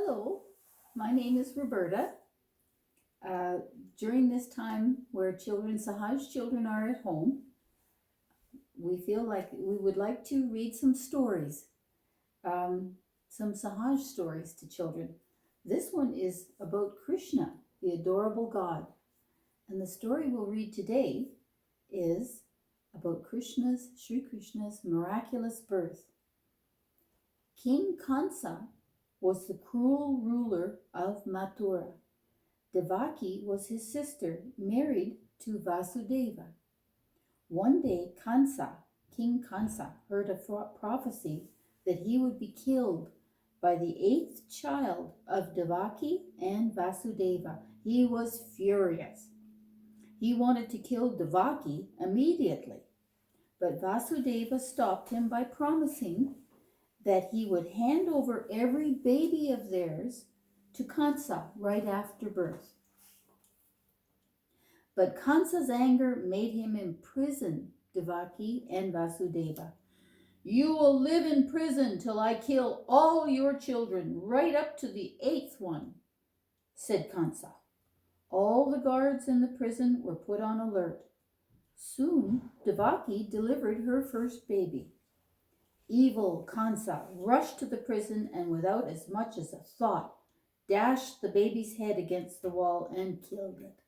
Hello, my name is Roberta. Uh, During this time where Sahaj children are at home, we feel like we would like to read some stories, um, some Sahaj stories to children. This one is about Krishna, the adorable God. And the story we'll read today is about Sri Krishna's miraculous birth. King Kansa was the cruel ruler of Mathura. Devaki was his sister, married to Vasudeva. One day, King Kansa, heard a prophecy that he would be killed by the eighth child of Devaki and Vasudeva. He was furious. He wanted to kill Devaki immediately, but Vasudeva stopped him by promising that he would hand over every baby of theirs to Kansa right after birth. But Kansa's anger made him imprison Devaki and Vasudeva. You will live in prison till I kill all your children, right up to the eighth one, said Kansa. All the guards in the prison were put on alert. Soon, Devaki delivered her first baby. Evil Kansa rushed to the prison and without as much as a thought, dashed the baby's head against the wall and killed it.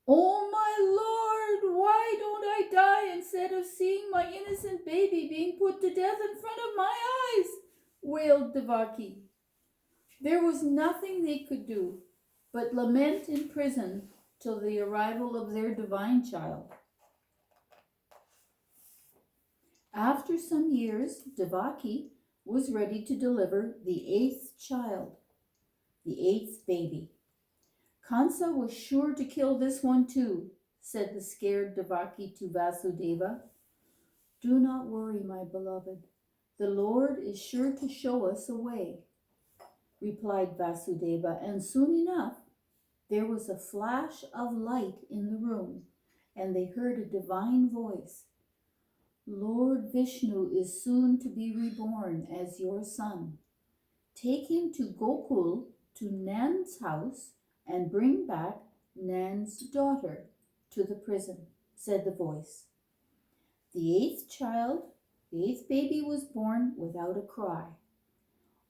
Oh my Lord, why don't I die instead of seeing my innocent baby being put to death in front of my eyes? Wailed Devaki. There was nothing they could do but lament in prison till the arrival of their divine child. After some years, Devaki was ready to deliver the eighth child, the eighth baby. Kansa was sure to kill this one too, said the scared Devaki to Vasudeva. Do not worry, my beloved. The Lord is sure to show us a way, replied Vasudeva, and soon enough there was a flash of light in the room, and they heard a divine voice. Lord Vishnu is soon to be reborn as your son. Take him to Gokul, to Nan's house, and bring back Nan's daughter to the prison, said the voice. The eighth baby was born without a cry.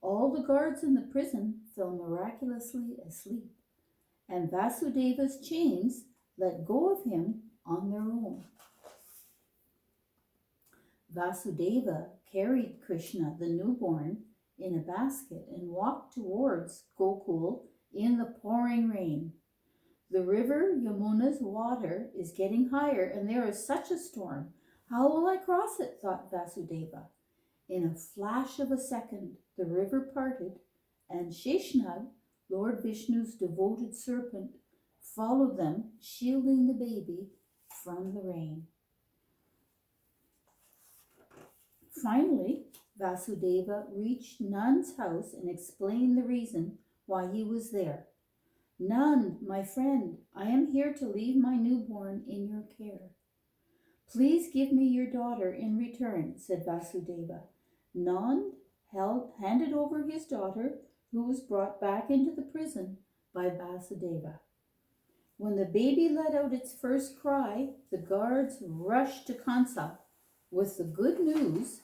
All the guards in the prison fell miraculously asleep, and Vasudeva's chains let go of him on their own. Vasudeva carried Krishna, the newborn, in a basket and walked towards Gokul in the pouring rain. The river Yamuna's water is getting higher, and there is such a storm. How will I cross it? Thought Vasudeva. In a flash of a second, the river parted, and Sheshnag, Lord Vishnu's devoted serpent, followed them, shielding the baby from the rain. Finally, Vasudeva reached Nan's house and explained the reason why he was there. Nan, my friend, I am here to leave my newborn in your care. Please give me your daughter in return, said Vasudeva. Nan handed over his daughter, who was brought back into the prison by Vasudeva. When the baby let out its first cry, the guards rushed to Kansa with the good news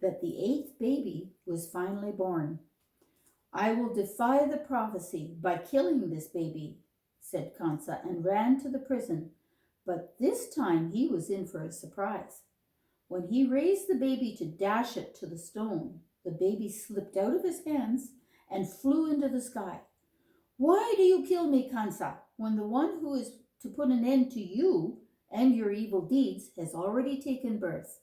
that the eighth baby was finally born. I will defy the prophecy by killing this baby, said Kansa, and ran to the prison. But this time he was in for a surprise. When he raised the baby to dash it to the stone, the baby slipped out of his hands and flew into the sky. Why do you kill me, Kansa, when the one who is to put an end to you and your evil deeds has already taken birth?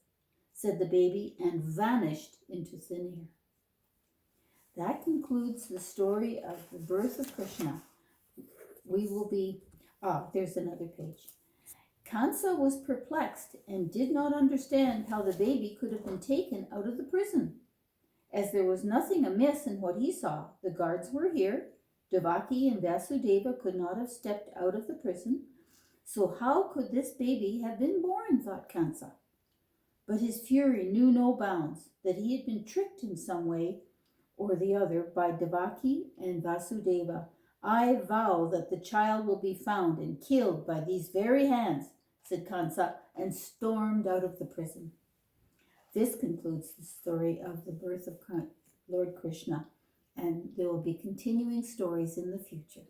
Said the baby and vanished into thin air. That concludes the story of the birth of Krishna. There's another page. Kansa was perplexed and did not understand how the baby could have been taken out of the prison. As there was nothing amiss in what he saw, the guards were here, Devaki and Vasudeva could not have stepped out of the prison, so how could this baby have been born, thought Kansa. But his fury knew no bounds, that he had been tricked in some way, or the other by Devaki and Vasudeva. I vow that the child will be found and killed by these very hands, said Kansa, and stormed out of the prison. This concludes the story of the birth of Lord Krishna, and there will be continuing stories in the future.